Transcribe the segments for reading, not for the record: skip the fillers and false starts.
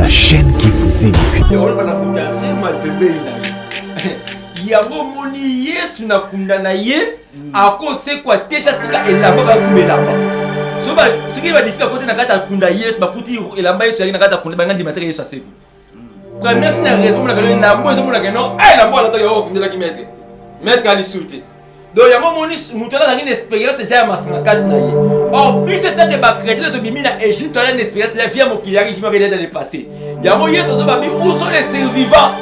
la chaîne qui vous édifie. Yango moni Yesu na kundana ye akose kwa tesha tika elamba basubelamba soba tiki ba disika kote na kata kunda Yesu bakuti elamba Yesu na kata kunda bangandi matériel Yesu aseku première c'est la raison na kala na mbozo mona keno ay la mbola to yo kundela ki maître kali souté donc yango moni mutala na une expérience déjà ya masanga kati na ye oh biso tete ba chrétien to bimi na Égypte na une expérience la vie mokiliaki qui m'a déjà dépassé yango Yesu so ba bi où sont les survivants.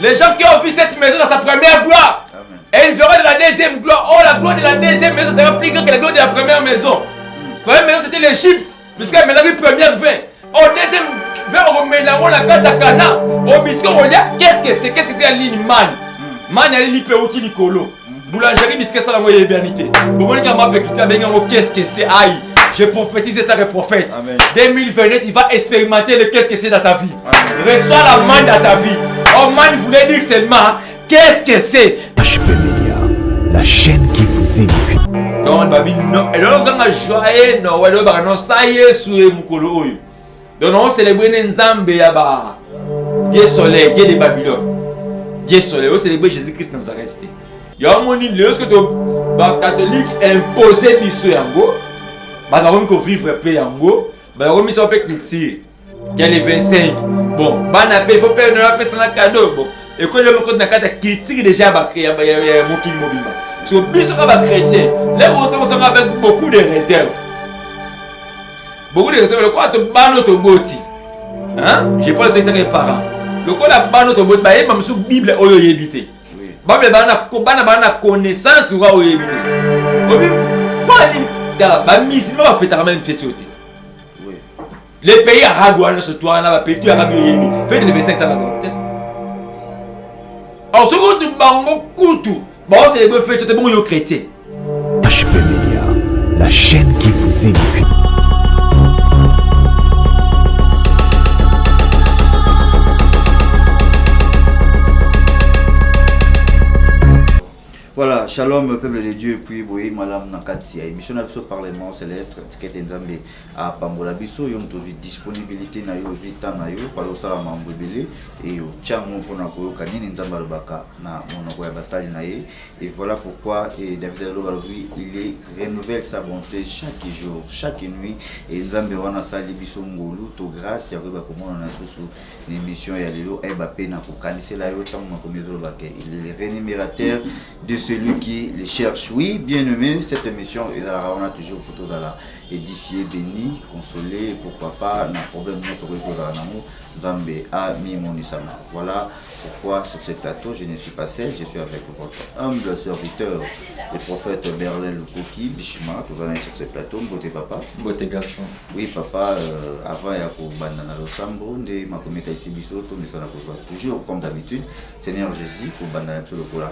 Les gens qui ont vu cette maison dans sa première gloire, et ils verront de la deuxième gloire. Oh, la gloire de la deuxième maison sera plus grande que la gloire de la première maison. La première maison c'était l'Égypte, puisqu'elle m'a la première vin. Oh, deuxième vin, on mélange la carte à Cana. Oh, biscuit, on dit, qu'est-ce que c'est? Qu'est-ce que c'est la ligne man? Man, elle est lippe ou qui colo. Boulangerie, biscuit, ça la moyenne bien été. Bon, on dit qu'à ma petite qu'est-ce que c'est? Aïe. Je prophétise étant le prophète. Amen. 2029, il va expérimenter le qu'est-ce que c'est dans ta vie. Reçois la manne dans ta vie. Oh man, voulait dire seulement qu'est-ce que c'est. HP Media, la chaîne qui vous édifie. Donc, babi non. Et donc, quand on joue, non, ouais, non, ça y est, sur Mukolo oyo. Donc, on célèbre Nzambe yaba. Dieu soleil, Dieu de Babylone. Dieu soleil, on célèbre Jésus-Christ Nazareth. Il y a un moment lorsque tu catholique imposé biso yango. Bah, on va vivre peu yango. Bah, on va peut culture. Il y a les 25. Bon, il faut faire un cadeau. Bon, et quand on a une critique déjà, il y a un mot qui est mobile. Si on est chrétien, là on sommes avec beaucoup de réserves. Beaucoup de réserves. Le quoi tu bannes ton boti. Hein? Je pense que c'est tes parents. Le quoi la banne ton boti, bah, il y a une Bible où il y a évité. Bible, il connaissance où il y a évité. Musulman va faire même fête. Les pays arabes ont ce toit là, les pays arabes ont fait les 25 ans là. Alors, ce que tu bango koutou, bon, c'est les fêtes, c'est bon, les chrétiens. HP Media, la chaîne qui vous édifie. Voilà, shalom peuple de Dieu, puis boye malam nakati ya émission na biso parlement céleste tikete nzambe a pambola biso yo mtovi disponibilité na yo vita na yo falo sala mambebele et yo chango pona ko kanini nzamba lobaka na monoko ya basali na ye et voilà pourquoi David Lobalobi il est renouvelle sa bonté chaque jour, chaque nuit et nzambe wana sali biso ngolu to grâce ya ko ba komona na susu l'émission ya lelo e ba pena ko kanisela yo tango makomezo lobaka il est rémunérateur de celui qui les cherche. Oui, bien aimé, cette émission, on a toujours pour tous à édifier, béni, consoler, et pourquoi pas, un problème Zambé a mis mon isama. Voilà pourquoi sur ce plateau, je ne suis pas seul, je suis avec votre humble serviteur, le prophète Berlin Lukoki, Bishima, tout va sur ce plateau, beauté papa. Beauté garçon. Oui, papa, avant, il y a pour Banana Losambo, de ma communauté ici, Bissoto, mais ça n'a pas toujours, comme d'habitude, Seigneur Jésus, pour Banana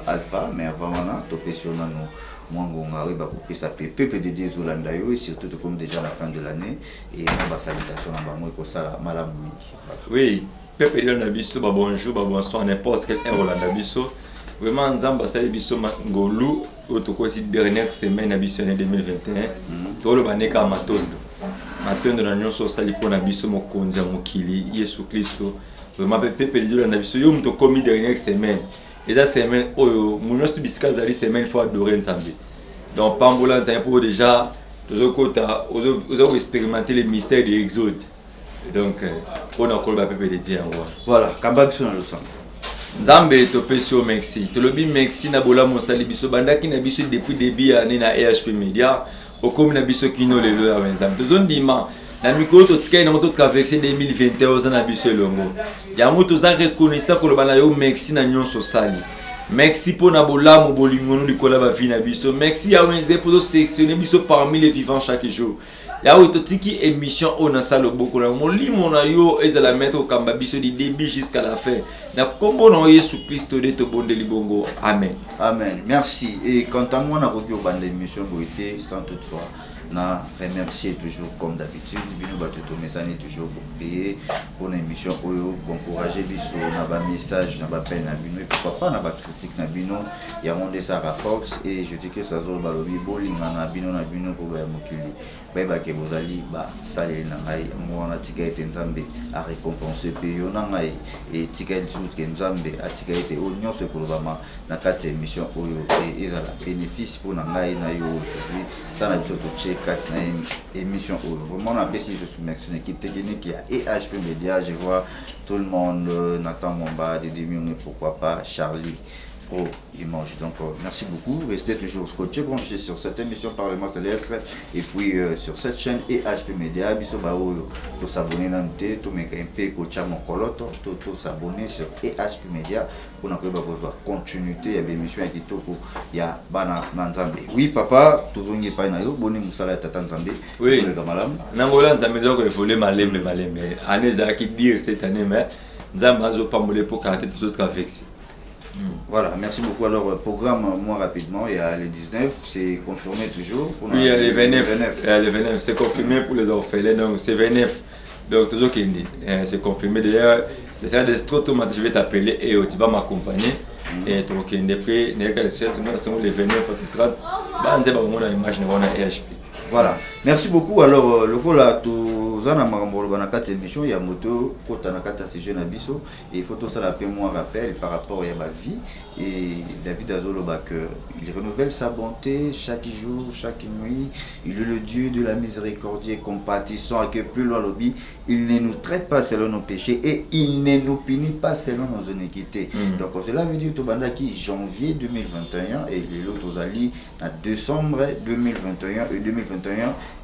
Alpha, mais avant, on a topé sur nous. Mwangonga oui ba couper sa peuple de Dieu Zolanda yo et surtout comme déjà la fin de l'année et on va salutation à moi ko sala malamu. Oui, peuple de Zolanda biso ba bonjour ba bonsoir n'importe quel heure Zolanda biso. Vraiment nzamba sala biso ngolu otoko ci dernière semaine na biso en 2021. Tolo baneka matondo. Matondo na nyonso sali pona biso mokonzi ya mokili Yesu Kristo. Vraiment peuple de Zolanda biso yo mto komi dernière semaine. Et la semaine, mon autre biscuit zali semaine faut adorer Nzambe. Donc pambola Nzambe pour déjà aux expérimenter les mystères de l'Exode. Donc on a encore le peuple de Dieu. Voilà, kamba biso na losango. Nzambe topé sur merci. To lobi merci na bola mosali biso bandaki na biso depuis début année na HP Media. Au comme na biso kino lelo ya Nzambe. To zone dima na micro to tika na moto traverser 2021 na biso longo. Ya moto za reconnaissant ko lobana yo merci na nyonso sali. Merci pour na bolamu bolingono likola ba vie na biso. Merci ya wenze pour sélectionner biso parmi les vivants chaque jour. Ya o to tiki émission ona salo boko na molimo na yo ezala mettre au kamba biso du début jusqu'à la fin. Na kombo na Yesu Kristo de to bonde libongo. Amen. Amen. Merci. Et quant à moi na koki au bande émission boité sans toutefois na remercier toujours comme d'habitude bino batuto mesani toujours pour payer pour une émission oyo encourager biso na ba message na ba peine na bino et pourquoi pas na ba critique na bino ya monde ça Fox et je dis que ça zo balobi bolinga na bino pour ba mokili ba ke bozali ba salé na ngai mo na tika ete nzambe a récompenser pe yo na ngai et tika el tout ke nzambe a tika ete onyo se kolobama na kati émission oyo et ezala bénéfice pour na ngai na yo aujourd'hui tana biso to check kati na émission oyo vraiment na besi je suis merci l'équipe technique ya EHP Media je vois tout le monde Nathan Momba de Demion et pourquoi pas Charlie Pro Image. Donc merci beaucoup, restez toujours scotché branché sur cette émission Parlement Céleste et puis sur cette chaîne EHP Media biso ba oyo to s'abonner na nté to meka mpe ko cha mokoloto to s'abonner sur EHP Media pour na ko ba continuité ya émission ya kitoko ya bana na Nzambe. Oui papa tozongi pa na yo boni musala ya tata Nzambe. Oui. Le kamalam. Nangola Nzambe donc évoluer malembe aneza qui dire cette année mais Nzambe azo pambolé pour caractère tous autres vexés. Voilà, merci beaucoup. Alors, programme, moi rapidement, il y a le 19, c'est confirmé toujours. Oui, il y a le 29. Le 29, c'est confirmé pour les orphelins, donc c'est 29. Donc, toujours qu'il dit, c'est confirmé. D'ailleurs, c'est ça, je vais t'appeler et tu vas m'accompagner. Et tu vas prêt, les 29 ou 30, on a une image de EHP. Voilà, merci beaucoup. Alors, le coup là, tout ça, on a quatre émissions, il y a moto, quand on a quatre sujets na biso, et il faut tout ça l'appeler moi rappel par rapport à ma vie. Et David Azoloba, il renouvelle sa bonté chaque jour, chaque nuit. Il est le Dieu de la miséricorde et compatissant, et que plus loin lobby, il ne nous traite pas selon nos péchés et il ne nous punit pas selon nos iniquités. Donc, cela veut dire que qui janvier 2021 et l'autre aux alliés en décembre 2021 et 2021.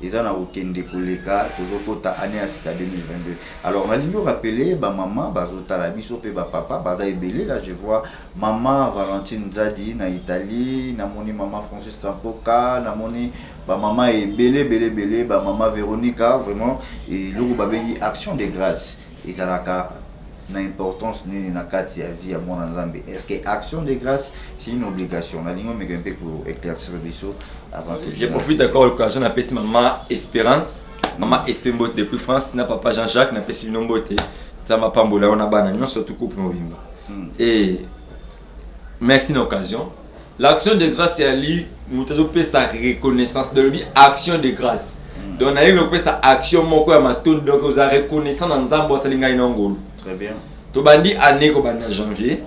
Ils ont aucun décolleka, toujours année à 2022. Alors, on a dit rappeler, maman, bazota la biso pe papa, baza ebele. Là, je vois maman Valentine Zadi na Italie, na moni maman Francis Kampoka, na moni maman ebele, belé, maman Véronica, vraiment. Et le groupe a action de grâce. Ils ont na importance ni na kati ya vie ya mwana Nzambe. Est-ce que action de grâce c'est une obligation? Na lingo mais un peu pour éclaircir biso avant que je profite d'accord l'occasion na pesi maman Espérance, maman Espérance depuis France, na papa Jean-Jacques na pesi nombote. Nzamba pambola on a bana non surtout couple mobimba. Et merci l'occasion. L'action de grâce c'est ali mutazo pe sa reconnaissance de lui action de grâce. Donc on a eu sa action moko ya matone donc vous avez reconnaissance dans Nzambo salinga inongolo. Très bien. Tu bandi année ko banda janvier.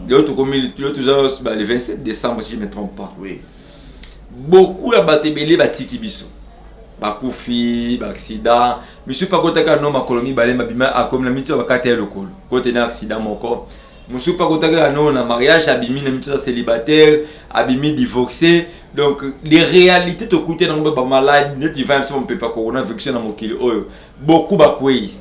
L'autre comme le 27 décembre si je ne me trompe pas. Oui. Beaucoup ya batebele batiki biso. Ba kufi, ba accident. Monsieur pas kotaka no makolomi balema bima a comme la miti ba kate lokolo. Côté na accident moko. Monsieur pas kotaka no na mariage abimi na miti célibataire, abimi divorcé. Donc les réalités te coûtent dans ba malade, net va on peut pas corona vécu na mokili oyo. Beaucoup ba kwei.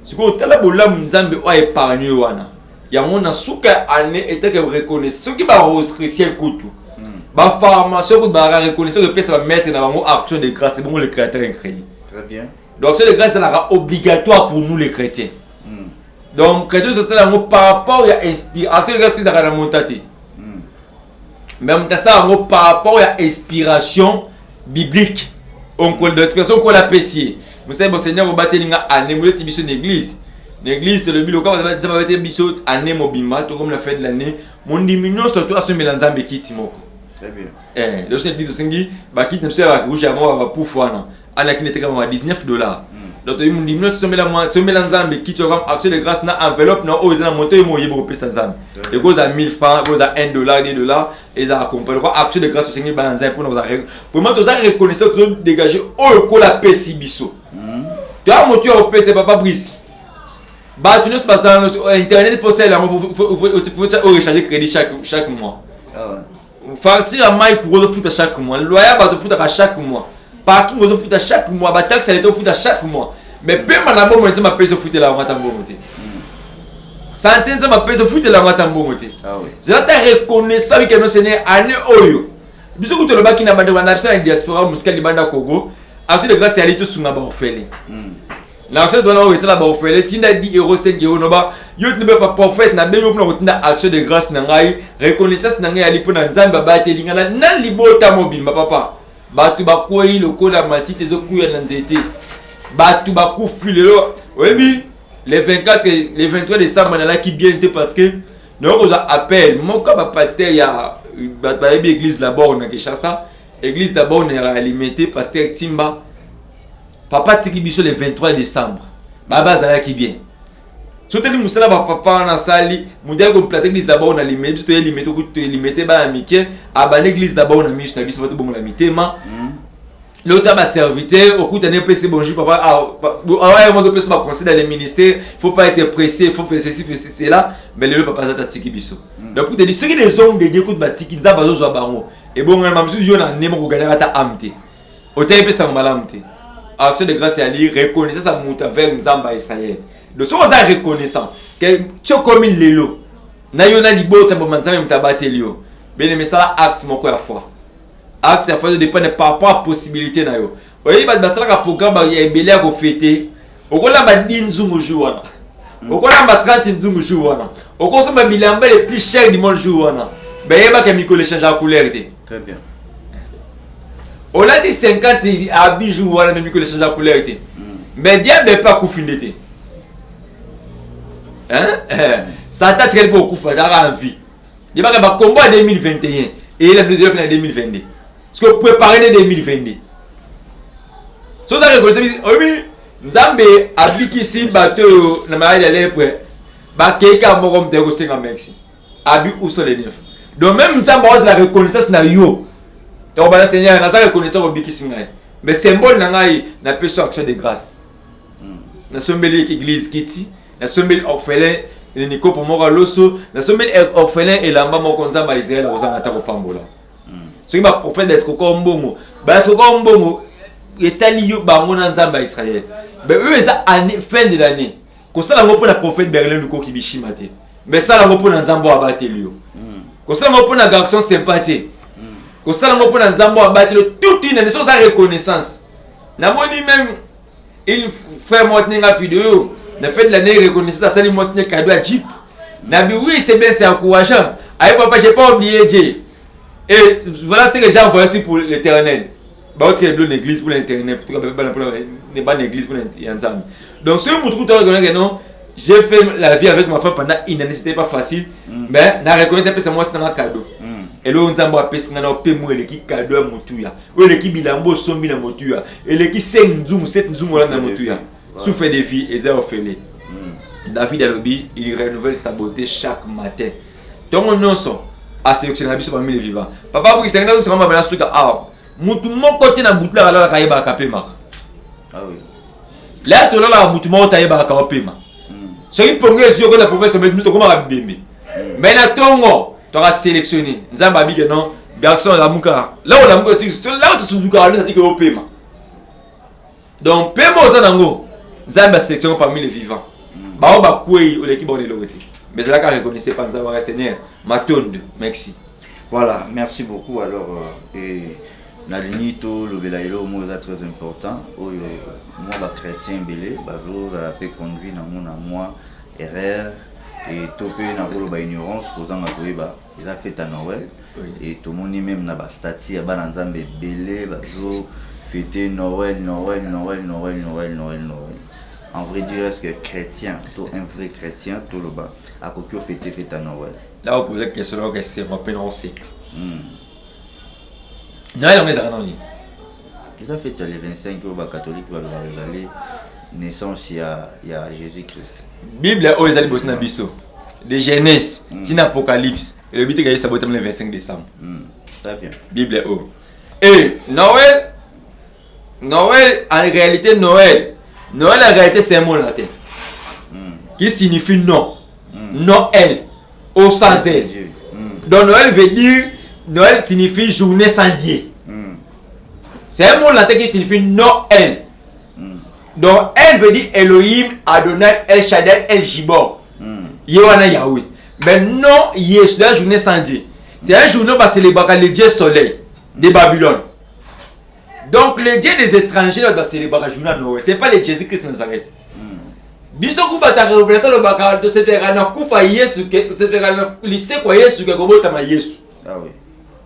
Ce qu'on t'a la Nzambe a épargné wana. Ya mona suka année était que reconnaître ce qui va restrier le couteau. Ba formation que ba reconnaître que pèse va mettre dans la action de grâce, c'est bon le créateur incréé. Très bien. Donc action de grâce c'est obligatoire pour nous les chrétiens. Donc chrétien c'est ça par rapport à inspiration. Action de grâce que ça va monter. Même ça par rapport à inspiration biblique. On colle d'inspiration qu'on apprécie. Vous savez, mon Seigneur, vous battez l'année, vous êtes une église. L'église, c'est le but local, vous avez été biso année mobimba, tout comme la fête de l'année. Mon diminution, surtout à ce mélange de kit simoko. Très bien. Le chef dit aussi, bah quitte monsieur à rouge à moi, va pour fois, à la qui n'était qu'à $19. Donc, mon diminution, ce mélange de kit, action de grâce, na enveloppe, na haut, na montée, moi, il y a beaucoup de personnes. Et vous avez 1000 francs, vous avez $1, $2, et ça accompagne. Action de grâce, c'est une balance pour nous arrêter. Pour moi, vous avez reconnaissance que vous dégagez, oh, la paix si biso. Tu as mon tueur au PC, papa Brice. Bah, tu ne sais pas ça, Internet possède, il faut recharger crédit chaque mois. Partir à maille pour le foot à chaque mois. Le loyer va te foutre à chaque mois. Partout, on te fout à chaque mois. La taxe, elle est au foot à chaque mois. Mais peu de bon, on m'a payé ce foot là, on va t'en monter. Centaines de m'a payé ce foot là, on va t'en monter. C'est là que tu reconnais ça, que nous sommes année Oyo. Bisous que le bac qui n'a pas de l'absence avec diaspora, Mouskali Banda Kogo. Action de grâce, c'est aller tout sur ma orpheline. L'action doit avoir été là-bas orpheline. Tinda 10 €, 5 €, noba. Yo tu ne peux pas prophète, n'a bien eu pour action de grâce, n'a reconnaissance, n'a rien à l'ipon, n'a zamba, batelingala, n'a libota mobile, ma papa. Batu bakoyi lokola matite ezokuya na nzete. Batu bakufi lelo. Oui, le 24 le 23 décembre na la qui bien parce que nous avons appel mon cas pasteur il y a église d'abord na Kinshasa, église d'abord on est alimenté pasteur Timba. Papa tiki biso le 23 décembre. Baba zala qui bien. Soteli musala ba papa na sali, mudel ko plater église d'abord on a limité, to limité ko to limité ba amike, aba l'église d'abord on a mis na biso vote bon la mitema. L'autre ma serviteur, au coup d'un PC bonjour papa, ah moi de plus ma conseil dans les ministères, faut pas être pressé, faut faire ceci, faire cela, mais le papa ça tiki biso. Donc pour te dire ce qui les hommes de Dieu coup batiki nza bazo zo bango. Et bon on m'a dit yo na nemo ko gagner ata amte. Autant peut ça malamte. Action de grâce à lui reconnaissance ça monte vers Nzamba Israël. Donc si on a reconnaissant que tu comme lelo na yo na libota mboma nzambe mtabatelio. Bien mais ça acte mon quoi foi. Acte ça fait dépendre par rapport à possibilité na yo. Oyi ba basala ka programme ya ebele ya ko fêter. Okola ba dinzungu jour wana. Okola ba 30 nzungu jour wana. Okoso ba bilamba les plus chers du monde jour wana. Ben yeba ka miko le change à couleur té. Très bien. On a dit 50 habits jour wana même miko le change à couleur té. Mais diable pas koufinde té. Hein? Ça t'a très beaucoup fait dans vie. Il va ba combat 2021 et il a besoin en 2022. Parce que préparer 2022. So ça reconnaît oui, Nzambe abiki si bateau na maille de lèvres. Ba keka mo comme te ko senga merci. Abi ou sur les neuf. Donc même Nzambe a la reconnaissance na yo. Donc ba Seigneur na ça reconnaissance obiki singa. Mais symbole na ngai na peso action de grâce. Na sombeli église kiti, na sombeli orphelin et Nico pour moi loso, na sombeli orphelin et lamba mo konza ba Israël ozanga ta ko pambola. Ce qui va prophète est-ce qu'on bongo ba ce qu'on bongo etali yo bango na Nzamba Israël. Ben eux ça année fin de l'année. Ko ça la pour la prophète Berlin du ko kibishima te. Mais ça la pour na Nzambo abatelio. Ko ça la pour na garçon sympathie. Ko ça la pour na Nzambo abatelio toute une année sans sa reconnaissance. Na moni même il fait monter une vidéo, na fait de l'année reconnaissance ça lui montre cadeau à Jeep. Na bi oui c'est bien c'est encourageant. Aïe papa j'ai pas oublié Dieu. Et voilà ce que les gens voient aussi pour l'éternel. Bah, autre l'église pour l'éternel, pour l'église pour l'ensemble. Donc, ce que non, j'ai fait la vie avec ma femme pendant une année, c'était pas facile. Mais, na reconnaître que c'est moi, c'est un cadeau. Et là, on s'en va passer dans le pays, l'équipe cadeau à Motuya. Ou l'équipe bilambo sombi à Motuya. Et l'équipe 5 zoom, 7 zoom à Motuya. Souffle des filles, et ça fait. David Alobi, il renouvelle sa beauté chaque matin. Donc, on en sort. À sélectionner la vie parmi les vivants. Papa, pour que c'est un truc à truc à mon côté na boutla alors la kaiba kapema. Ah oui. Là to la mutumo taiba kapema. Ce qui pour que sur la professeur mais nous comment la bimbi. Mais na tongo tu as sélectionné. Nzamba bige non garçon la muka. Là on la muka tu là tu suduka là c'est que opema. Donc pemo za nango. Nzamba sélectionné parmi les vivants. Ba ba kwei o l'équipe on est lorité. Mais c'est là qu'on reconnaissait pas Nzamba Seigneur. Matonde, merci. Voilà, merci beaucoup. Alors, et Nalinito, le Belaïlo, mot très important. Moi, le chrétien belé, vous avez pu conduire dans moi, erreur, et topé dans la ignorance, posant ma toiba. Ils ont fait à Noël. Et tout le monde, même dans la statue, dans la zambe belé, vous fêter Noël. En vrai dire, est-ce que chrétien, tout un vrai chrétien, tout le bas, à quoi fêter à Noël? Là, vous posez la question, c'est ma peine en sec. Noël, on est à Noël. Ils ont fait les 25 au bas catholique, va le révéler naissance, il y a Jésus-Christ. Bible, oh, ils allaient bosser dans Bisso. De Genèse, c'est l'Apocalypse. Et le but est qu'il y a saboté le 25 décembre. Très bien. Bible, oh. Et Noël, en réalité, Noël, en réalité, c'est un mot latin. Qui signifie non. Noël. Au sans elle. Donc Noël veut dire, Noël signifie journée sans Dieu. C'est un mot latin qui signifie Noël. Donc elle veut dire Elohim, Adonai, El Shaddai, El Jibor. Yewana Yahweh. Mais non, c'est la journée sans Dieu. C'est un journée parce que c'est le Dieu soleil de Babylone. Donc le Dieu des étrangers doit célébrer la journée de Noël. Ce n'est pas le Jésus-Christ Nazareth. Bisoku bata révélation le bakar de cette erreur na kufa Yesu que cette erreur lycée quoi Yesu que gobo tama Yesu. Ah oui.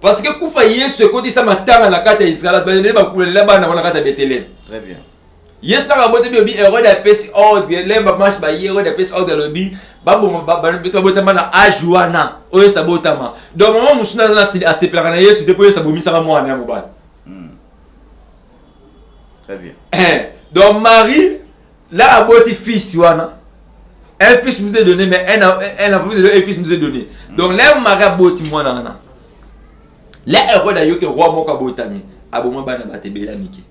Parce que kufa Yesu côté ça matanga na kata Israël ba kulela bana na kata Bethléem. Très bien. Yesu na bote bi héros da pesi ordre les ba marche ba héros da pesi ordre lobi ba bon ba beto botama na ajuana oyo sa botama. Donc maman musuna na a se plaka na Yesu depuis ça bomisa ka mwana mobile. Très bien. Donc Marie là a boti fils wana. Un fils nous est donné mais un fils nous est donné. Donc là Marie a boti mwana na. Les héros d'ailleurs que roi moko botami aboma bana batebela mike.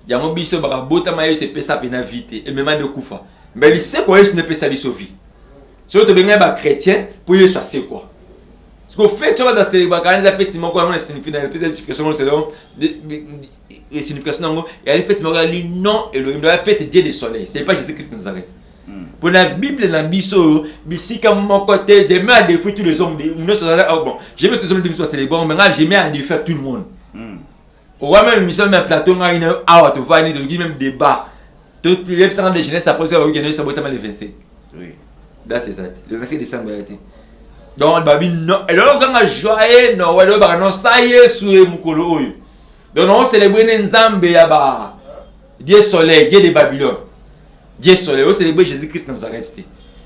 Yango biso baka botama yo se pesa pena vite et même de kufa. Mais il sait quoi ce ne pesa biso vie. Si tu es un chrétien pour y soit c'est quoi. Ce qu'on fait tu vas dans ces vacances effectivement quoi on signifie dans la signification c'est donc les significations et effectivement le nom et le fait Dieu du soleil. C'est pas Jésus-Christ Nazareth. Pour la Bible dans biso bisika mon côté j'ai mis à défaut tous les hommes bon j'ai vu que les hommes de c'est les bons mais j'ai mis à défaut tout le monde. Au même mission même Platon a une hour to find it même débat tout les gens de jeunesse après ça week-end ça botam les 25. Oui. That is it. Le 25 décembre été. Donc babi non et là quand joyeux non ouais ba non ça Yesu mukolo oyo. Donc on célébrer Nzambe ya ba Dieu soleil, Dieu de Babylone. Dieu soleil, on célébrer Jésus-Christ Nazareth.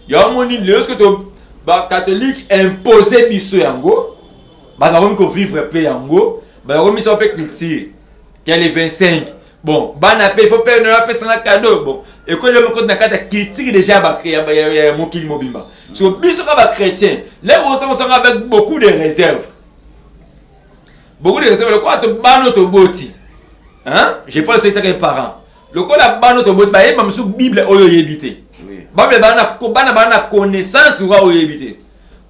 Ya moni lorsque to ba catholique imposé biso yango ba na ko vivre pe yango. Bah, on mise en fait culture. Quel est 25. Bon, ban appel, il faut faire un cadeau. Bon, et quand le monde n'a qu'à culture déjà va créer mon kill mobimba. Sur biso comme chrétien, là on s'en avec beaucoup de réserves. Beaucoup de réserves. Le quoi te ban notre boti. Hein? J'ai pas ce que parents. Le quoi la ban notre boti, bah même sur Bible oyo yebité. Oui. Bible bana connaissance ou oyo yebité.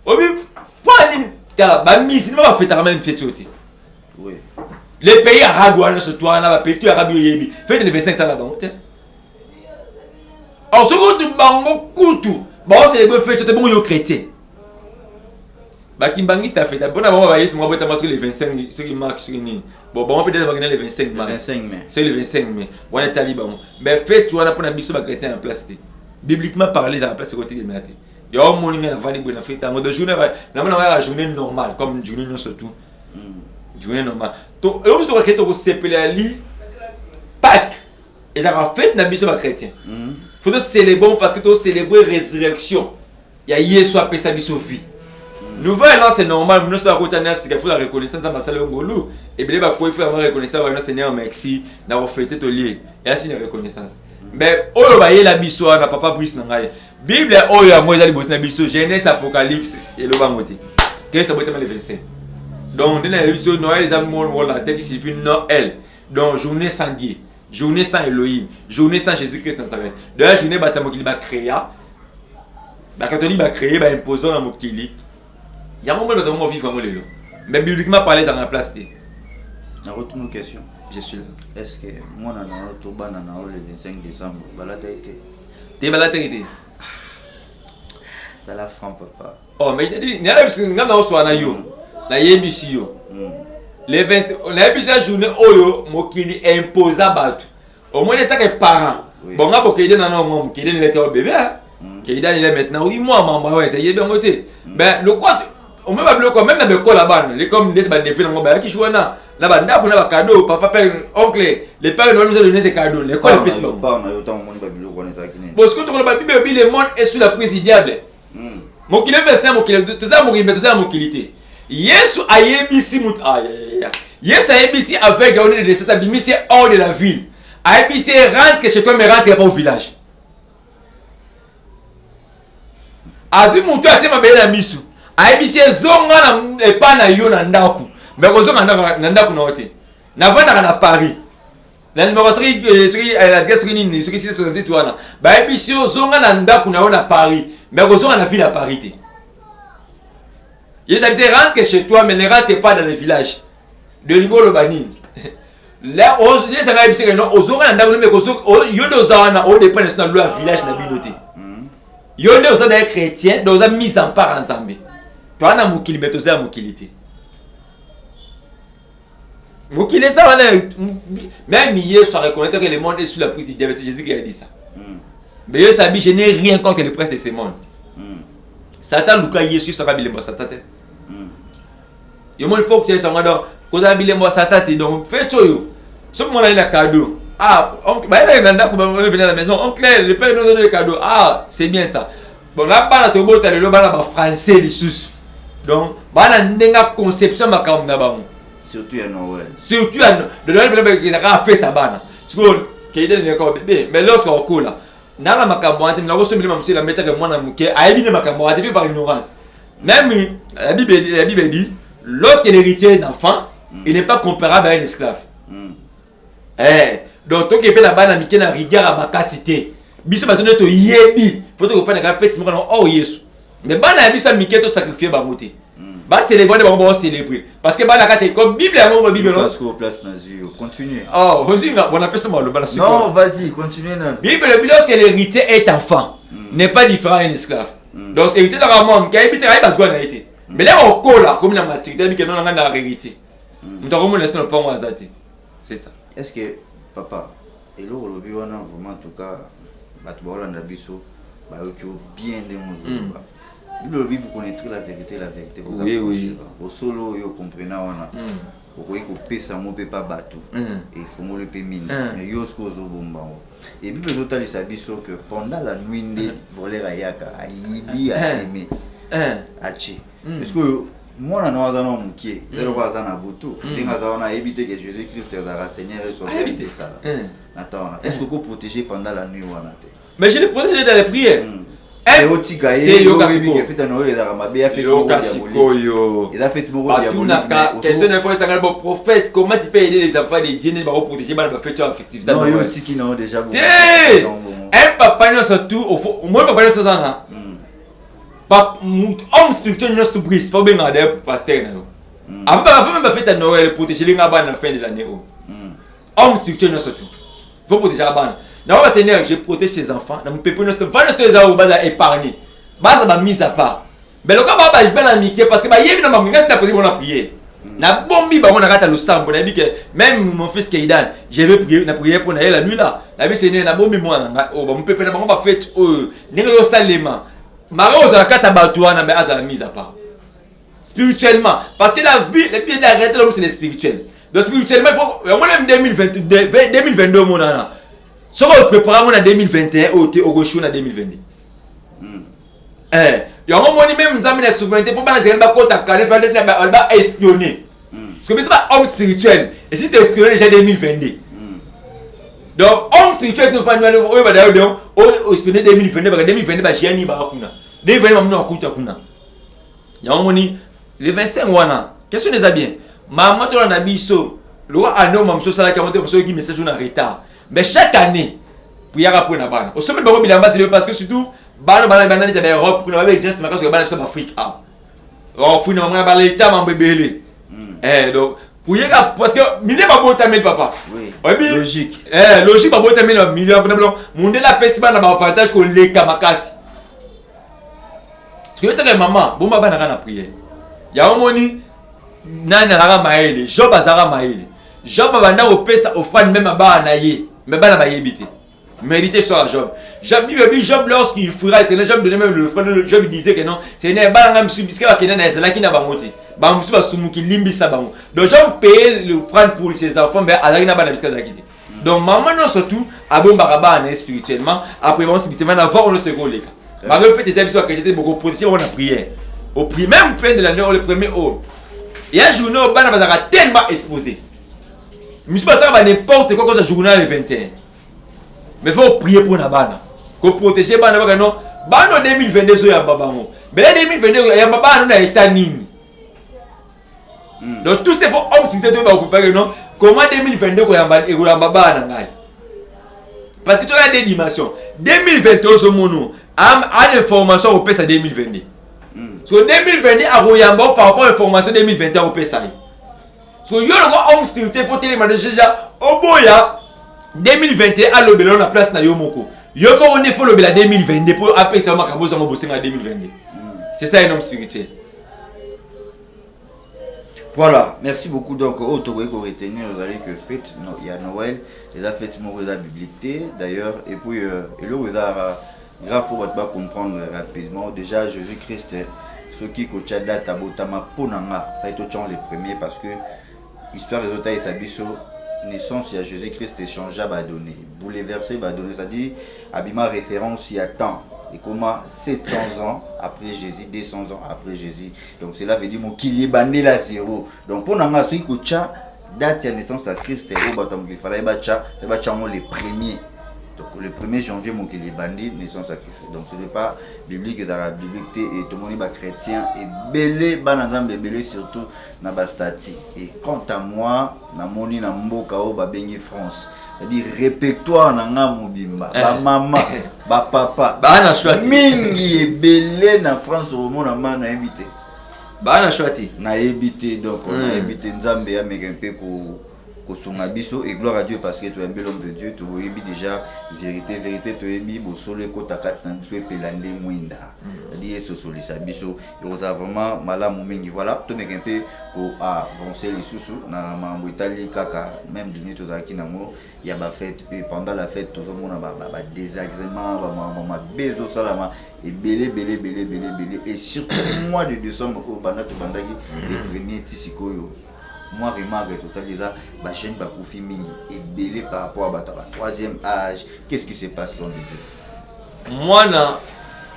Obi, pas ni ba mise, va faire ta même fête. Oui. Les pays arabes, ce toit là, les pays arabes, faites les 25 ans là-dedans. Alors, ce que tu bango koutou, bon, c'est les bonnes fêtes, c'est bon, yo chrétien. Bah, Kimbangi, c'est fait. Bon, avant, on va y aller, on va sur les 25, ceux qui marquent sur une. Bon, on peut peut-être avoir les 25 mai. 25 mai. C'est le 25 mai. Bon, on est taliban. Mais faites, tu vois, on a pour un bisou chrétien en place. Bibliquement parlé, ça va place côté des matés. Il y a un monde qui va venir faire ta mode de journée, la journée normale, comme une journée surtout. Journée normale. Donc, et on se retrouve au CPLI Pâques. Et la fête n'a pas chrétien. Il faut célébrer parce que tu célébrer résurrection. Il y a Yesu a payé sa vie. Nouvelle là c'est normal. Nous sommes à côté de c'est qu'il faut la reconnaissance dans ma salle au Ngolou. Et bien il faut avoir reconnaissance avec le Seigneur merci d'avoir fêté ton lieu. Et là c'est une reconnaissance. Mais oh bah il a biso na papa Brice nangai. Bible oh ya moi j'ai bossé na biso Genèse Apocalypse et le bamoté. Qu'est-ce que ça peut être le verset? Donc, dans la révision Noël, les amours la tête qui signifie Noël. Donc, journée sans Dieu, journée sans Elohim, journée sans Jésus-Christ Nazareth. De la journée, il va créer. La catholique va créer, va imposer dans mon kili. Il y a un moment où on vit vraiment le. Mais bibliquement parlé, ça en a place. On retourne aux questions. Je suis là. Est-ce que moi, on a le 25 décembre, balade été? T'es balade été? Dans la France, papa. Oh, mais je dis, il y a un peu na yebisi yo les 20 na yebisi la journée oyo mokili imposa batu au moins état que parents bon nga bokede na non mokili il était au bébé qui il est maintenant 8 mois maman ouais ça y est bien côté ben le quoi on même pas quoi même na beko la bane les comme des ba défé na ba ki joue na ba ndako na ba cadeau papa père oncle les pères nous ont donné ces cadeaux les quoi pèse pas on a autant monde ba bilo connaître qui ne parce que tu le Bible le monde est sous la prise du diable mokili verset mokili tout ça mokili Yesu a yebisi mut Yesu a yebisi avec on est de ça bimisi hors de la ville. A yebisi rentre chez toi mais rentre pas au village. Azu mutu atema be na misu. A yebisi zonga na epa na yo na ndaku. Mais ko zonga na ndaku na hote. Na vanda na Paris. Na numéro suri la adresse ni suri c'est sur site wana. Ba yebisi zonga na ndaku na yo na Paris. Mais ko zonga na ville à Paris te. Yesu a dit rentre chez toi mais ne rentre pas dans le village. De Ligolo Banine. Là, Yesu a dit que non, ozonga na ndako mais ko yodo zawana o dépend de loi village na binoté. Yodo za des chrétiens, doza mise en part ensemble. Toi na mukili mais toza mukilité. Mukili ça wala même Yesu a reconnu que le monde est sous la prise du diable, c'est Jésus qui a dit ça. Mais Yesu a dit je n'ai rien contre le prince de ce monde. Satan Lucas Yesu ça va bien Satan. Yo mon faut que c'est ça donc cause habile moi ça tante donc fais yo. Sauf moi là cadeau. Ah, oncle bah là nanda ko venir à la maison. Oncle le père nous donne le cadeau. Ah, c'est bien ça. Bon là bana to bota le bana ba français les sous. Donc bana ndenga conception makambo na bango. Surtout à Noël. Surtout à de Noël il a fait ça bana. Parce que qu'il est encore bébé mais lorsqu'on coule là nana makambo ante na koso milima monsieur la mettre que mwana muke ayebine makambo ante fait par ignorance. Même la Bible dit lorsqu'il est héritier d'un enfant, il n'est pas comparable à un esclave. Donc, toi qui es là-bas, tu as rigueur à ma cassité. Biso ba toneto yebi, faut que pas na fête mo oh Yesu. Mais ba na biso miké to sacrifier ba moté. Ba célébrer ba bon célébrer parce que ba na kate comme Bible à mon Bible parce qu'au place nazio, continue. Oh, vas-y, on appelle ça le bala. Non, vas-y, continue là. Bible lorsque l'héritier est enfant, n'est pas différent d'un esclave. Donc héritier de Ramon qui habite là, il doit na été. Mais là on colle comme la matière, d'habitude que non on a héritier. On t'a remis laisser le pont à zati. C'est ça. Est-ce que papa et là on a vraiment en tout cas batouala na biso ba yo bien de mon le vous connaîtrez la vérité vous oui au solo yo comprena wana vous pesa mo pe pas bateau et faut mo le pe mine yo ce kozo bomba et puis les autres les biso que pendant la nuit de voler ayaka aibi aimé achi parce que moi na no azana mukie zero kwa zana butu ndinga zaona éviter que Jésus Christ sera Seigneur et Sauveur attends est-ce que vous protéger pendant la nuit wana te mais je les protège dans les prières et au tigaye yo fait à Noël la mabe a fait tout yo il a fait tout diabolique question de fois ça le prophète comment tu peux aider les enfants de Dieu ne pas protéger ba fête affective non yo tiki non déjà un papa non surtout au moins papa non ça papa homme spirituel non tout brise faut bien garder pasteur na avant même fête à Noël protéger les ngaba na fin de l'année homme spirituel non surtout faut protéger la bande. Non, Seigneur, je protège ces enfants. Dans mon peuple, nous sommes épargnés. Basa ba mise à part. Mais le cas ba je ben amitié parce que ba yebi na ma ngasi ta poser mon prier. Na bombi ba on a rata le sang, on a dit que même mon fils Kaidan, je vais prier na prier pour la nuit là. La vie Seigneur na bombi moi na oh ba mon peuple na ba fait ninga yo salema. Mara oza kata batouana ba azala mise à part. Spirituellement parce que la vie le bien d'arrêter l'homme c'est le spirituel. Donc spirituellement il faut au moins 2022 mon nana. Si on prépare en 2021 au Gaucho en 2022. Il y a un moment même nous avons la souveraineté pour pas gérer le côté calé, on va espionner. Parce que c'est pas homme spirituel. Et si tu espionnes déjà 2022. Donc homme spirituel nous fait nous on va d'ailleurs espionner 2022 parce que 2022 ba jiani ba kuna. 2022 mamno akuta kuna. Il y a un moment le 25 wana. Question des bien. Maman to na biso. Le roi anon mamso sala ka monter parce que message en retard. Mais chaque année, pour y avoir pour la banane. Au sommet de Bilamba, c'est parce que surtout, banane de l'Europe, pour nous avoir exercé ma cause de banane sur l'Afrique. Ah, on fout nos mains l'état, mon bébé. Donc, pour y avoir, parce que milliers va beau tamer papa. Oui. Logique. Logique va beau tamer le million. Mon de la peste, n'a pas avantage que les kamakasi. Parce que tu es maman, bon, ma banane a prié. Il y a un moni, nana la maïle, Job azara maïle. Job a au pesa offrande même à banaye. Mais bana ba yebité. Mérité sur Job. Job lorsqu'il fera éternel, Job donnait même le frère, Job disait que non, c'est né bana ngam subiska ba kenana ezala kina ba moté. Ba musu ba sumuki limbi sa ba mo. Donc Job payait le frère pour ses enfants mais ala na bana biska zakité. Donc maman non surtout abomba bana spirituellement, après bon spirituellement avoir on se goleka. Ma refait était biso que était beaucoup protéger on a prié. Au premier même fin de l'année le premier haut. Et un journée bana bazaka tellement exposé. Je ne sais pas ça va n'importe quoi comme ça journal le 21. Mais il faut prier pour la bana. Pour protéger bana parce que non, bana 2022 so ya babango. Mais là 2022 ya baba na état nini. Donc tout ce faut homme si c'est ba occuper non. Comment 2022 ko ya baba na ngai. Parce que tu as des dimensions. 2021 so mono am information au pesa 2022. So 2022 a royamba par rapport à information 2021 au pesa. So yo le homme spirituel faut télémaner déjà au boya 2021 à l'obélo la place na yo moko. Yo mo on faut l'obéla 2022 pour appeler ça makambo ça mo bosser en 2022. C'est ça un homme spirituel. Voilà, merci beaucoup. Donc, auto qu'on retenir, vous allez que fête, il y a Noël, et la fête, moi, vous avez biblité d'ailleurs, et puis, et là, vous avez grave, faut pas comprendre rapidement. Déjà, Jésus-Christ, ce qui kocha date abotama ponanga fait autant les premiers parce que histoire des autres et sabiso naissance à Jésus-Christ échangea ba donné bouleversé ba donné c'est-à-dire abima référence y a temps et comment 700 ans après Jésus 200 ans après Jésus donc cela veut dire mon qu'il est bandé la zéro donc ponanga ce qui kocha date de naissance à Christ et au bâtiment qu'il fallait battre les premiers. Donc le 1er janvier, mon qu'il est bandit, naissance à Christ. Donc ce n'est pas biblique, et tout le monde est chrétien et belé, belé surtout na bastati. Et quant à moi, na moni na mboka o ba bengi France. C'est-à-dire répertoire na nga mobimba, ba maman, ba papa. Ba na choisi. Mingi et belé na France au monde na invité. Ba na choisi. Na habité donc on a habité Nzambe ya megempe ko sunga biso et gloire à Dieu parce que tu es un bel homme de Dieu tu vois déjà vérité tu es bi bosolo ko takati na biso pelande mwinda c'est-à-dire sosoli sa biso et on a vraiment malamu mingi voilà to megempe ko avancer les sous na mambo Italie kaka même dîner to zaki na mo ya ba fête et pendant la fête toujours mona ba désagrément ba bezo salama et belé et surtout mois de décembre au banda to bandaki les premiers tisikoyo moi remarque tout ça déjà ma chaîne va koufi mingi et belé par rapport à bataba troisième âge qu'est-ce qui se passe dans le Dieu moi na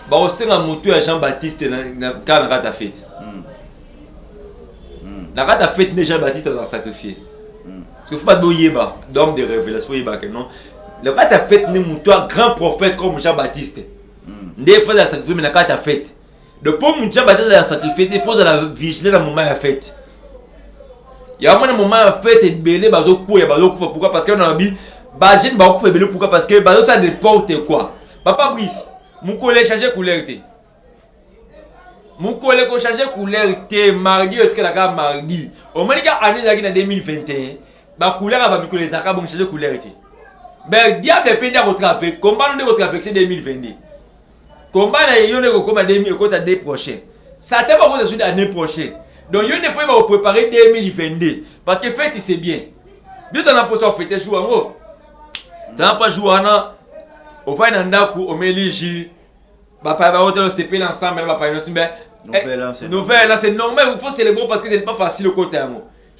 ba osenga mutu ya Jean-Baptiste na kana kata fête la kata fête de Jean-Baptiste dans sacrifié parce que faut pas doyeba d'homme de révélation yeba que non le kata fête ne mutu grand prophète comme Jean-Baptiste ndé faut la sacrifier mais na kata fête de pour Jean-Baptiste la sacrifier il faut la vigiler dans le moment de la fête. Il y a un moment en fait et belé bazo pour pourquoi parce que on a dit ba jeune ba ko belé pourquoi parce que bazo ça n'importe quoi papa Brice mon collègue changer couleur té mon collègue ko changer couleur té mardi et que la mardi au moins que année là en 2021 ba couleur ba mi collègue ça bon changer couleur té ben diable peine à retraver combat on est retraver c'est 2022 combat na yo ne ko comme 2000 ko ta année prochaine ça t'est pas ko l'année prochaine. Donc, il faut va préparer 2022. Parce que fête, c'est bien. Bien, tu n'as pas besoin de fêter jouer en haut. Tu n'as pas joué en haut. On va dans le coup, on met les jus. Papa va au CP ensemble, papa nouvelle, c'est normal, il faut célébrer parce que ce n'est pas facile au côté.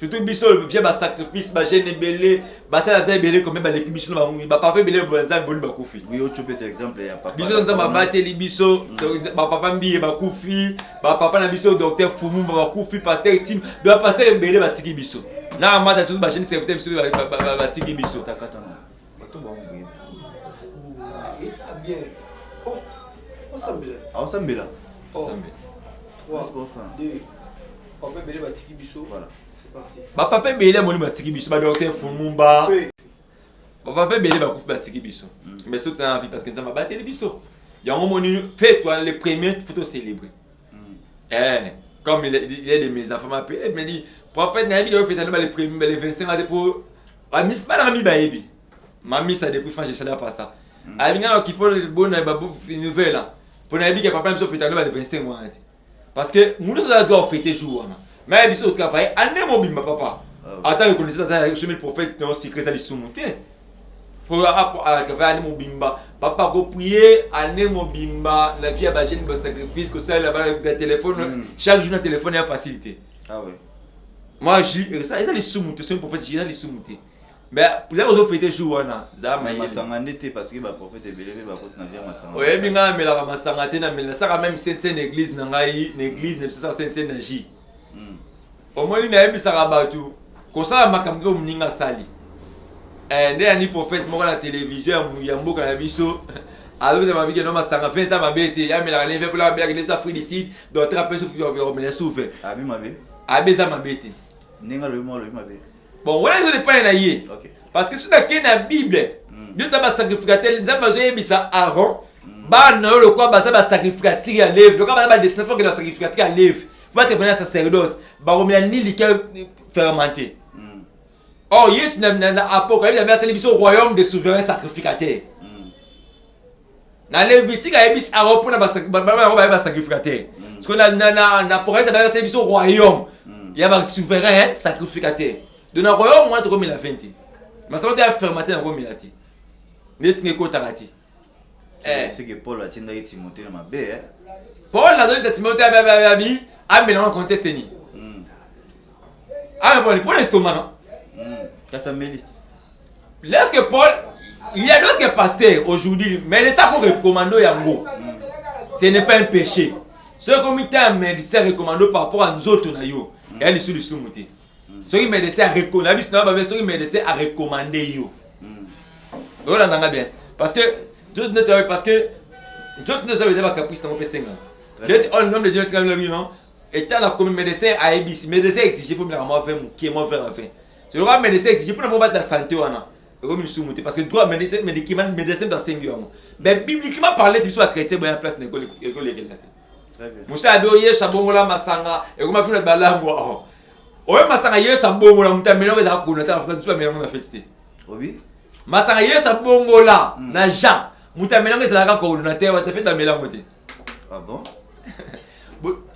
Surtout biso vient ba sacrifice ba jeune belé ba ça la belé comme ba l'équipe biso ba papa belé bonza boni ba kufi oui autre petit exemple ya papa biso nza ba bateli biso ba papa mbiye ba kufi ba papa na biso docteur Fumu ba kufi pasteur Tim doit pasteur belé ba tiki biso na ma ça surtout ba jeune serviteur biso ba tiki biso takata no bato ba mbiye et ça bien oh ensemble oh wow papa belé ba tiki biso voilà. Ba papa belé moni batiki biso ba docteur Fumumba ba papa belé ba kufi batiki biso mais surtout en vie parce que nzamba bateli biso ya moni fait toi les premiers faut célébrer comme il est de mes enfants m'appelle me dit prophète na bi fait les premiers les 25 ans pour a mis pas dans mi ba yebi ma mis ça depuis fin je sais pas ça a bien là qui pour le bon na ba nouvelle là pour na bi que papa me fait les 25 mois parce que nous ça doit fêter jour mais biso au travail année mobimba papa attends reconnaissance attends chemin prophète non secret ça les soumonter pour travail année mobimba papa go prier année mobimba la vie à ba jeune sacrifice que ça là le téléphone chaque jour le téléphone est facilité ah ouais moi je ça les soumonter c'est un prophète j'ai les soumonter mais là aux fêter jour na za ma sangandete parce que ba prophète belé ba côté na bien masanga ouais binga mela masangate na mela ça même c'est une église na ngai une église ne ça c'est na ji au moins il y a un bisara batu comme ça makambo mninga sali ndé ani prophète moko na télévision ya mboka na biso alors de ma vie que non masanga fait ça ma bête ya mela lever pour la blague les africains d'autres appels sur le souffle abi mabe abi za ma bête ninga le mabe bon voilà je ne pas na yé parce que sur la na bible Dieu t'a sacrificateur nzamba zo yebisa Aaron ba na le quoi ba ça ba sacrificateur ya lève le quoi ba destin pour que la sacrificateur ya lève va te prendre sacerdoce ba romela ni liqueur fermenté oh yes na apocalypse la verset biso royaume des souverains sacrificateurs na Lévitique a yebisa Aaron pour na ba sacrificateur parce que na apocalypse la verset biso royaume ya ba souverain sacrificateur de na royaume moi to romela 20 mais ça doit fermenté na romela ti n'est-ce que ko tarati c'est que Paul a tenu Timothée na mabe Paul a donné Timothée à mélanger conteste ni. Ah mais pour l'estomac. Ça mérite. Lorsque Paul, il y a d'autres pasteurs aujourd'hui, mais ça pour recommander Yango. Ce n'est pas un péché. Ce comité a médecin recommandé par rapport à nous autres, il y a les solutions. Ce qui médecin a recommandé, ce qui médecin a recommandé. Voilà, on bien. Parce que tout ne savait pas caprice dans mon PC. J'ai dit, oh, le nom de Dieu, c'est comme le non. Étant là comme médecin à ABC, médecin exigé pour me la faire qui est mon faire la fin. C'est le droit médecin exigé pour ne pas battre la santé. Parce que le droit médicament médecin dans 5 ans. Mais bibliquement parlé, tu sois chrétien, il y a place dans l'école. Moussa Adoye, Sabongola Masanga, et comment faire le balango. Oui, Masanga, il y a Sabongola, on t'a mélangé à la France, tu vas mélanger la fête. Oui. Masanga, il y a Sabongola, na Jean, on t'a mélangé à la coordinateur, on t'a fait la mélange. Ah bon?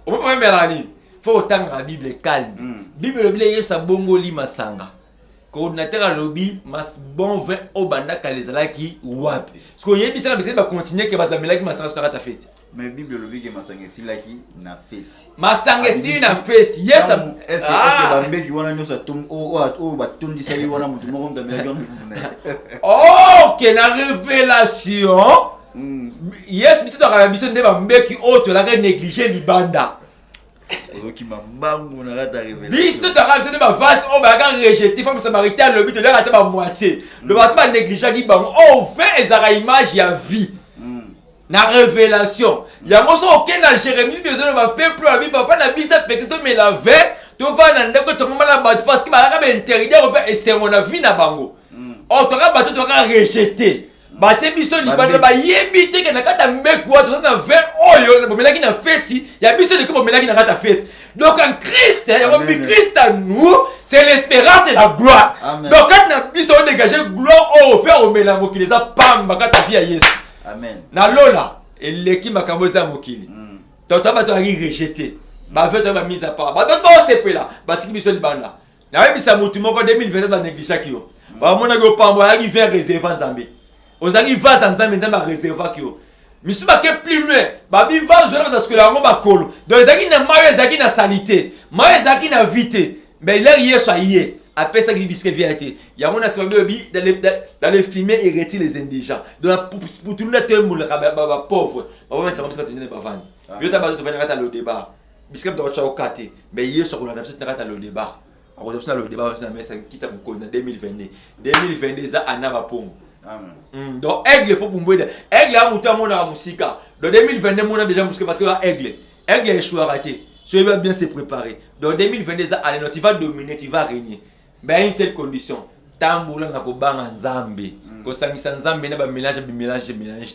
On peut même mélanger. Il faut autant la Bible calme. Bible, il y a Sabongoli Masanga. Coordinateur à lobby, mas bon vin au banda kalezalaki wap. Parce que yébi ça va continuer que va la melaki masanga sera ta fête. Mais Bible lobby que masanga si laki na fête. Masanga si na fête. Yes. Est-ce que bambe qui wana nyosa tum o ba tum di sali wana mutu moko nda melaki wana. Oh, que na révélation. Yes, biso dans la mission de bambe qui autre la négliger libanda. Qui m'a bangu na rata révélation. Biso dans la mission de ma face oh ba rejeter femme samaritain le but de leur rater ba moitié. Le bâtiment négliger qui bangu oh fait ezara image ya vie. Na révélation. Ya moso aucun na Jérémie besoin de peuple la Bible papa na bisa petite mais la veille tu vas na ndeko to ngoma la bato parce que ba ka intérieur et c'est mon vie na bango. Oh tu vas bato tu vas rejeter. Batie biso libanda ba yebite ke na kata mekwa to na 20 oyo bo melaki na fête ya biso de ko melaki na kata fête. Donc en Christ, Christ à nous, c'est l'espérance et la gloire. Amen. Donc quand na biso dégager gloire au Père au melango qui les a pam bakata vie à Yesu. Amen. Na lola eleki makambo za mokili. Toto ba to ari rejeter. Ba veut ba mise à part. Ba to ba sepe là, ba tiki biso libanda. Na yebisa mutu moko 2027 ba négliger kio. Ba mona go pambo ari vers réservoir Nzambe. Aux amis va dans Nzambe Nzambe réservoir kio. Misu ba ke plus loin. Ba bi va zo na ce que la ngomba kolo. Donc ezaki na mayo ezaki na salité. Mayo ezaki na vite. Mais il est Yesu aïe. Après ça qui bisque vérité. Ya mona se bi dans les filmer et retirer les indigents. Donc pour tout le monde ba pauvre. Ba va ça comme ça tenir ba vendre. Yo ta ba to venir à le débat. Bisque ba to au kate. Mais Yesu ko na ta le débat. On ça le débat na mais ça quitte pour 2022. 2022 za anava pongo. Amen. Donc aigle faut pour aigle a monté à mon musica. Dans 2022 mon a déjà musique parce que aigle est choix raté. Tu vas bien se préparer. Dans 2022 ça allez tu vas dominer, tu vas régner. Mais une seule condition. Tamboula na ko banga Nzambe. Ko sangisa Nzambe na ba mélange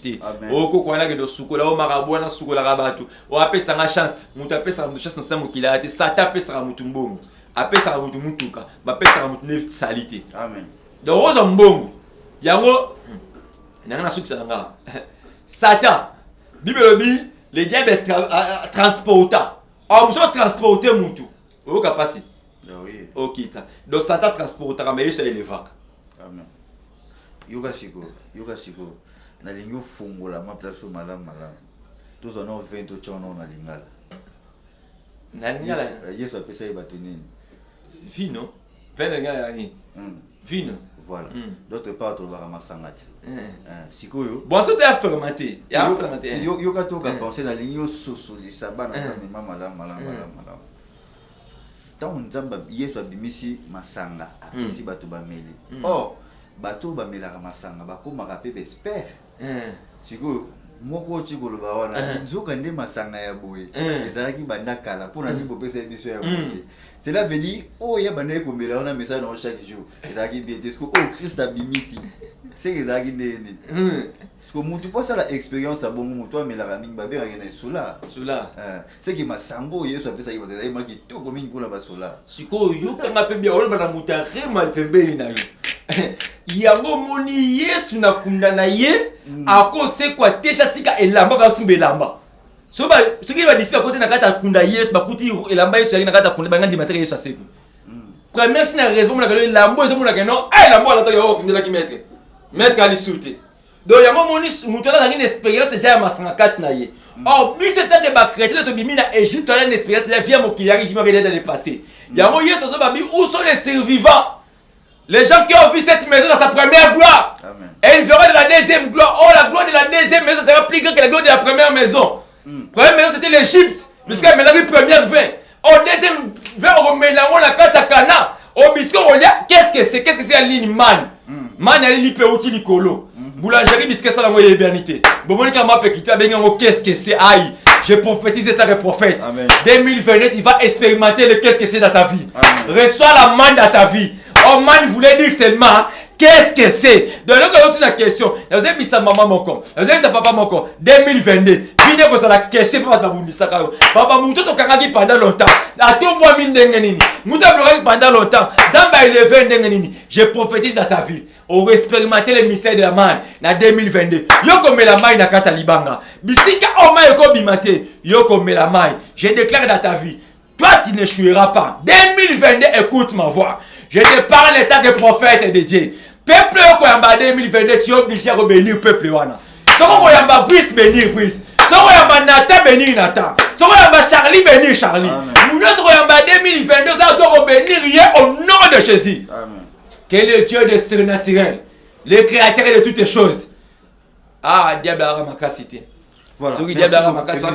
té. O ko na ke do sukola o marabu na sukola rabatu. O apesa nga chance, mutu apesa nga chance na samu kilate, sa tapesa mutu mbongo. Apesa mutu mutuka, ba pesa mutu ne salité. Amen. Donc roza mbongo. Yango nanga suki salanga Satan Bible dit le diable est transporta. On peut transporter mutu. Au capacité. Oui. OK ça. Donc Satan transportera mais il est vac. Amen. Yoga siko. Na lingo fungola ma place malam. Tous on a 20 to chono na lingala. Na lingala. Yesu apesa ibatunini. Vino. Vena lingala ni. Vino. Voilà. D'autre part, tu vas ramasser un match. Sikoyo. Bon, ça t'a fermenté. Il a fermenté. Yo ka to ka penser la ligne soso li sabana na malam. Tant Nzamba Yesu abimisi masanga apesi bato bameli. Oh, bato bamela masanga bakoma ka pe expert. Sikoyo moko chikolo ba wana nzoka nde masanga ya boye. Ezalaki banda kala pona ni bopesa biso ya boye. Cela veut dire, oh, il y a un message on a message dans chaque jour. Et là, il dit, oh, Christ a mis ici. C'est que ça qui est. Parce que tu passes à l'expérience à bon toi, mais la ramine babé, il y a sola. Sola. C'est que ma sambo, il y a ça, ça, il va te dire, qui tout comme une couleur sola. Si quoi, yo, quand on a fait bien, on va monter mal fait bien. Il y a un moment, yes, on a condamné, à cause c'est quoi, t'es chassika et là-bas, va souber là-bas. Ce qui va disparaître à côté de la carte Kunda Yes, Bakuti et la maille sur la carte Kunda Bangan du matériel chassé. Première raison, on a la mbo, non, la mbo, la taille, la qui mettre à l'issouté. donc ya momoni mutu azalaki une expérience déjà ya masanga kati na ye. Or biso tante ba chrétien to bimi na Égypte on a une expérience déjà via mokili qui m'a regardé dans le passé. Yango Yesu azo babi où sont les survivants? Les gens qui ont vu cette maison dans sa première gloire. Amen. Et ils verront de la deuxième gloire. Oh, la gloire de la deuxième maison sera plus grande que la gloire de la première maison. Première maison c'était l'Égypte. Jusqu'à maintenant, la première vin. Oh, deuxième vin, on mélange la carte à Cana. Au biscuit, on a qu'est-ce que c'est? Qu'est-ce que c'est la ligne man? Man, elle est lippéouti nicolo. Boulangerie, biscuit, ça, la moyenne béanité. Bon, moi, quand m'a péquité, qu'est-ce que c'est? Aïe, je prophétise étant le prophète. 2029, il va expérimenter le qu'est-ce que c'est dans ta vie. Amen. Reçois la manne dans ta vie. Oh man, voulait dire seulement qu'est-ce que c'est? Donc là, quand on a une question, vous avez mis sa maman mon corps, vous avez mis sa papa mon corps, 2022. Venez vous à la question, papa Babundisa. Papa Mouto to kangaki pendant longtemps. À tout bois mine dengenini. Mouto bloqué pendant longtemps. Dans ba élevé dengenini. Je prophétise dans ta vie. On va expérimenter le mystère de la manne en 2022. Yoko melamai na kata libanga. Bisika oma yoko bimate. Yoko melamai. Je déclare dans ta vie. Toi tu n'échoueras pas. 2022, écoute ma voix. Je te parle en tant que prophète de Dieu. Peuple Koyamba 2022, tu es obligé de bénir peuple wana. Soko Koyamba Brice bénir Brice. Soko Koyamba Nathan bénir Nathan. Soko Koyamba Charlie bénir Charlie. Nous Koyamba 2022, ça doit bénir rien au nom de Jésus. Amen. Quel est le Dieu de surnaturel, le créateur de toutes les choses. Ah, diable a ramakasité. Voilà. Diable a ramakasité.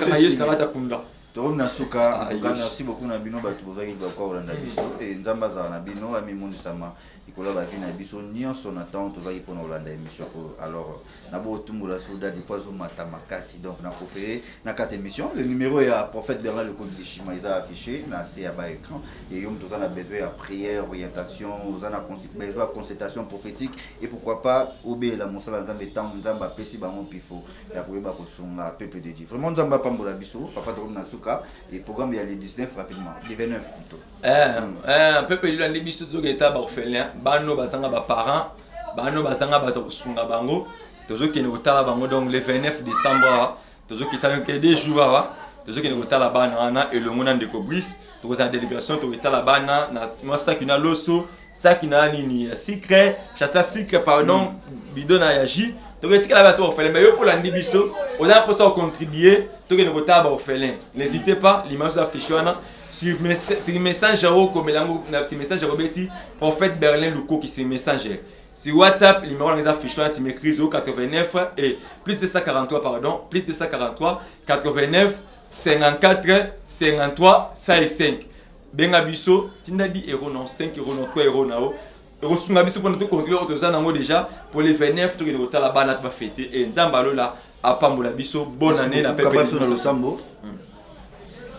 Torom Nasuka, merci beaucoup Nabino Batubozaki Bakwa Olanda Biso et Nzamba Zanabino, Ami Monisama, Nicolas Bavina Biso, Nion son attente, on va y prendre Olanda émission. Alors, Nabo Tumula Souda, des poisons Matamakasi, donc on a coopéré dans 4 émissions. Le numéro est à Prophète Bernard, le code de Chima, ils ont affiché, c'est à bas écran. Et on a besoin de prière, orientation, on a besoin de consultation prophétique et pourquoi pas, Obé la Monsala Nzamba, Nzamba Pessi, Bamon Pifo, la Koueba Kosonga, Pepe de Dieu. Vraiment Nzamba Pambola Biso, Papa Torom Nasuka. Et le programme il y a les 19 rapidement, les 29 plutôt. Un peu plus loin, les bisous de l'état orphelin, bano basanga ba parents, bano basanga ba tosunga bango, tozo qui nous tala bango donc le 29 décembre, tozo qui savent que des jours, tozo qui nous tala bana et le monde de Cobris, tozo en délégation tozo tala bana, moi ça qui na loso, ça qui na nini secret, chassa secret pardon, bidon na yaji. Donc, la version orphelin, mais pour la Nibiso, on a pour ça contribuer, tout le monde orphelin. N'hésitez pas, l'image affichée sur Messenger, comme le Messenger Roberti, prophète Berlin Luco qui c'est Messenger. Sur WhatsApp, numéro les affichés, tu m'écris 89 et plus de 143, pardon, plus de 143, 89, 54, 53, 5. Benga biso, tinda di euro non 5 euros non 3 euros nao. Reçoit biso pour nous contribuer aux années déjà pour les 29 tout que la bana va fêter et nzamba lola apambola biso bonne année na pepe Sambo.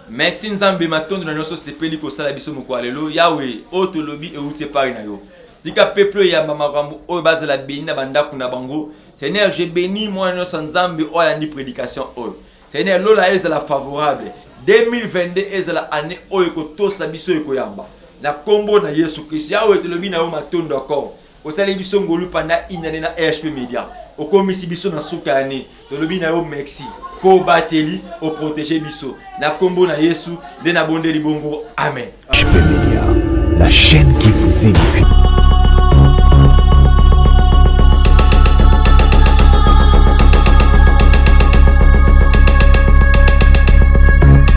Merci nzambe matondo na noso sepeli ko sala biso moko alelo yawe otolobi e utie pari na yo. Tika peuple ya mama rambo o base la béni na banda kuna bango. Seigneur, je bénis moi noso nzambe o ya ni prédication o. Seigneur lola est la favorable. 2022 est la année o ko tosa biso ko yamba. La combo na Yesu Christ ya o etolobi na o matondo encore. O sala biso ngolu panda inane na HP Media. O komisi biso na sukani. Tolobi na o merci. Ko bateli o protéger biso. Na combo na Yesu de na bondeli bongo. Amen. HP Media, la chaîne qui vous édifie.